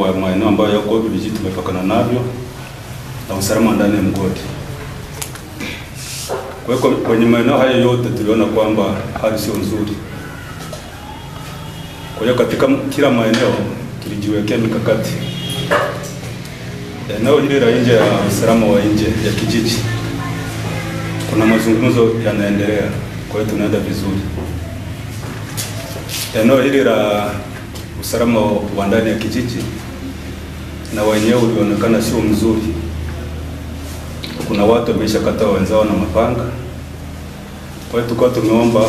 wa maeneo ambayo yako vijiji tumepakana navyo na usalama ndani ya mgodi. Kwa hiyo kwenye maeneo haya yote tuliona kwamba hali sio nzuri. Kwa hiyo katika kila maeneo tulijiwekea mikakati. Eneo hili la nje ya usalama wa nje ya kijiji, kuna mazungumzo yanaendelea, kwa hiyo tunaenda vizuri. Eneo hili la usalama wa ndani ya kijiji na wenyewe ulionekana sio mzuri. Kuna watu wameshakata wenzao na mapanga. Kwa hiyo tukao tumeomba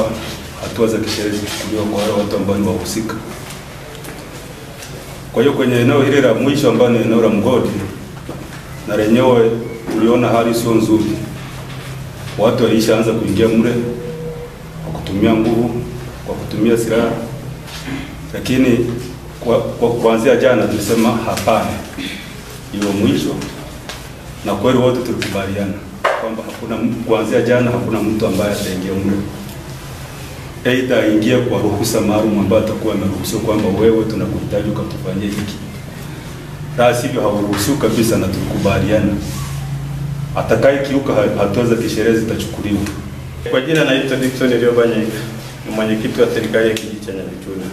hatua za kisheria zichukuliwe kwa wale watu ambao ni wahusika. Kwa hiyo kwenye eneo hili la mwisho ambalo ni eneo la mgodi, na lenyewe tuliona hali sio nzuri. Watu walishaanza kuingia mle kwa kutumia nguvu, kwa kutumia silaha. Lakini kuanzia jana tulisema hapana, iwe mwisho. Na kweli wote tulikubaliana kwamba kuanzia jana hakuna mtu ambaye ataingia mle. Aidha aingie kwa ruhusa maalum ambayo atakuwa ameruhusiwa kwamba wewe tunakuhitaji ukatufanyie hiki. La sivyo hauruhusiwi kabisa, na tulikubaliana atakaye kiuka hatua za kisheria zitachukuliwa. Kwa jina naitwa Dickson Eliobanya, ni mwenyekiti wa serikali ya kijiji cha Nyabichuna.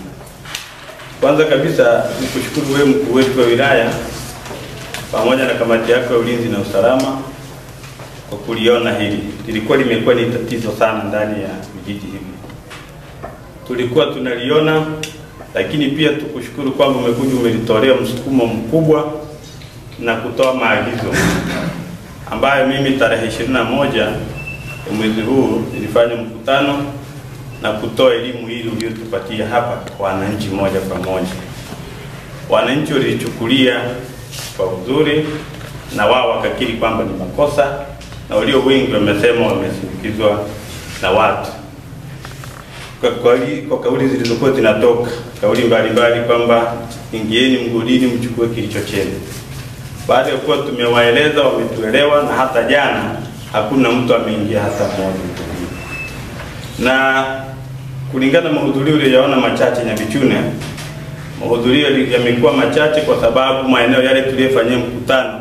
Kwanza kabisa nikushukuru wewe mkuu wetu wa wilaya pamoja na kamati yako ya ulinzi na usalama kwa kuliona hili. Lilikuwa limekuwa ni tatizo sana ndani ya vijiji hivi. Tulikuwa tunaliona, lakini pia tukushukuru kwamba umekuja umelitolea msukumo mkubwa na kutoa maagizo ambayo mimi tarehe 21 mwezi huu nilifanya mkutano na kutoa elimu hili uliyotupatia hapa kwa wananchi moja kwa moja. Wananchi walichukulia kwa uzuri na wao wakakiri kwamba ni makosa, na walio wengi wamesema wamesindikizwa na watu. Kwa kauli zilizokuwa zinatoka, kauli mbalimbali kwamba ingieni mgodini mchukue kilicho chenu. Baada ya kuwa tumewaeleza, wametuelewa, na hata jana hakuna mtu ameingia hata mmoja. Na kulingana na mahudhurio uliyoona machache Nyabichuna, mahudhurio yamekuwa machache kwa sababu maeneo yale tuliyofanyia mkutano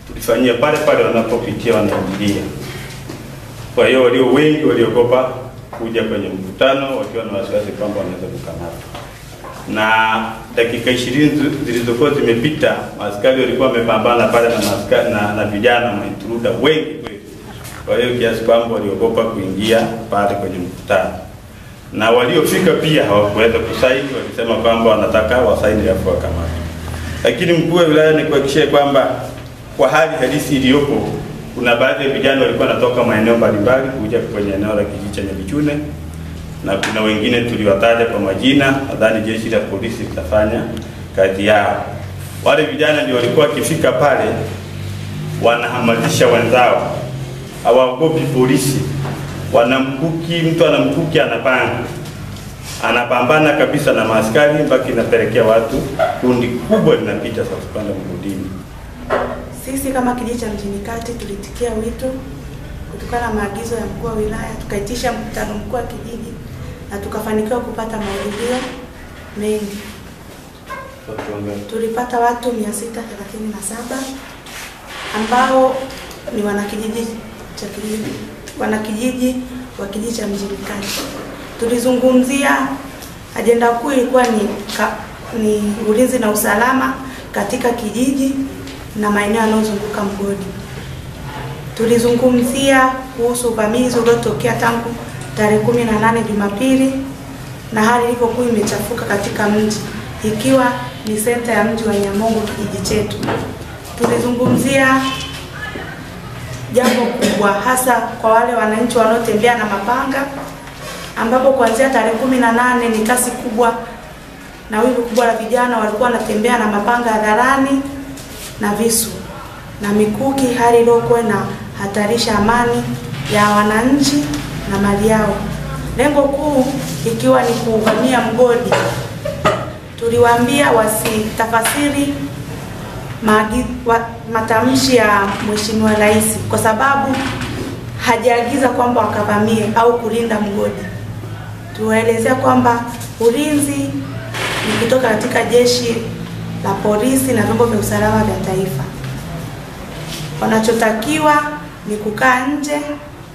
tulifanyia pale pale wanapopitia wanaingilia. Kwa hiyo walio wengi waliogopa kuja kwenye mkutano wakiwa na wasiwasi kwamba wanaweza kukamatwa. Na dakika 20 zilizokuwa zimepita, askari walikuwa wamepambana pale na vijana maintruda wengi kweli. Kwa hiyo kiasi kwamba waliogopa kuingia pale kwenye mkutano. Na waliofika pia hawakuweza kusaini, walisema kwamba wanataka wasaini ya kuwakamata. Lakini mkuu wa wilaya ni kuhakikishia kwamba kwa hali halisi iliyopo, kuna baadhi ya vijana walikuwa wanatoka maeneo mbalimbali kuja kwenye eneo la kijiji cha Nyabichuna, na kuna wengine tuliwataja kwa majina. Nadhani jeshi la polisi litafanya kazi yao. Wale vijana ndio walikuwa wakifika pale wanahamasisha wenzao, hawaogopi polisi. Wanamkuki, mtu anamkuki anapambana kabisa na maaskari mpaka inapelekea watu kundi kubwa linapita sasa kwenda mgodini. Sisi kama kijiji cha Mjini Kati tulitikia wito kutokana na maagizo ya mkuu wa wilaya, tukaitisha mkutano mkuu wa kijiji na tukafanikiwa kupata mahudhurio mengi. Tulipata watu 637 ambao ni wanakijiji wa kijiji cha Mjini Kati. Tulizungumzia ajenda kuu ilikuwa ni ulinzi na usalama katika kijiji na maeneo yanayozunguka mgodi. Tulizungumzia kuhusu uvamizi uliotokea tangu tarehe 18 Jumapili na hali ilivyokuwa imechafuka katika mji, ikiwa ni senta ya mji wa Nyamongo kijiji chetu. Tulizungumzia jambo kubwa hasa kwa wale wananchi wanaotembea na mapanga, ambapo kuanzia tarehe 18 ni kasi kubwa na wimbi kubwa la vijana walikuwa wanatembea na mapanga hadharani na visu na mikuki, hali iliyokuwa na hatarisha amani ya wananchi na mali yao. Lengo kuu ikiwa ni kuvamia mgodi. Tuliwaambia wasitafasiri matamshi ya Mheshimiwa Rais, kwa sababu hajaagiza kwamba wakavamie au kulinda mgodi. Tuwaelezea kwamba ulinzi ni kutoka katika jeshi la polisi na vyombo vya usalama vya taifa. Wanachotakiwa ni kukaa nje,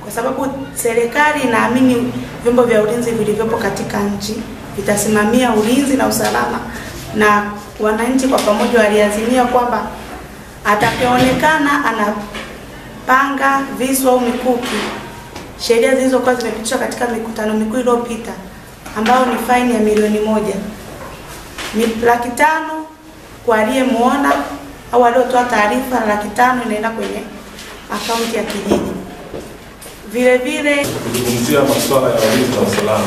kwa sababu serikali inaamini vyombo vya ulinzi vilivyopo katika nchi vitasimamia ulinzi na usalama, na wananchi kwa pamoja waliazimia kwamba atakayeonekana anapanga visu au mikuki, sheria zilizokuwa zimepitishwa katika mikutano mikuu iliyopita, ambao ni faini ya milioni 1, ni 500,000 kwa aliyemuona au aliotoa taarifa, 500,000 inaenda kwenye akaunti ya kijiji. Vile vile kuzungumzia masuala ya ulinzi na usalama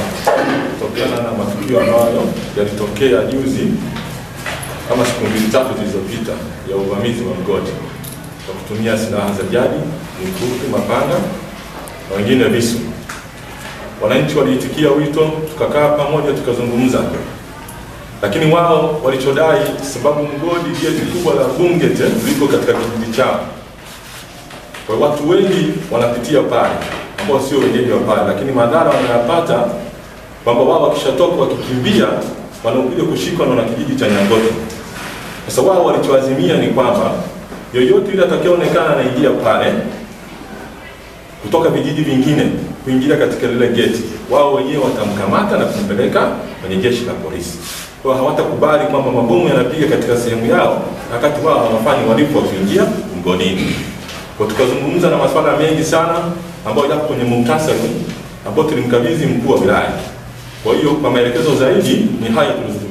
kutokana na matukio ambayo yalitokea juzi kama siku 2-3 zilizopita ya uvamizi wa mgodi kwa kutumia silaha za jadi, mikuki, mapanga na wengine visu. Wananchi waliitikia wito, tukakaa pamoja tukazungumza. Lakini wao walichodai, sababu mgodi geti kubwa la Bungete liko katika kijiji chao, kwa watu wengi wanapitia pale ambao sio wenyeji wa pale, lakini madhara wanayapata kwamba wao wakishatoka wakikimbia wanakuja kushikwa na kijiji cha Nyangoto. Sasa wao walichoazimia ni kwamba yoyote yule atakayeonekana anaingia pale kutoka vijiji vingine kuingia katika lile geti, wao wenyewe watamkamata na kumpeleka kwenye jeshi la polisi. Kwa hawatakubali kwamba mabomu yanapiga katika sehemu yao wakati wao hawafanyi uhalifu wa kuingia mgodini. Kwa tukazungumza na masuala mengi sana ambayo yako kwenye muhtasari ambao tulimkabidhi mkuu wa wilaya. Kwa hiyo kwa maelekezo zaidi ni haya tulizungumza.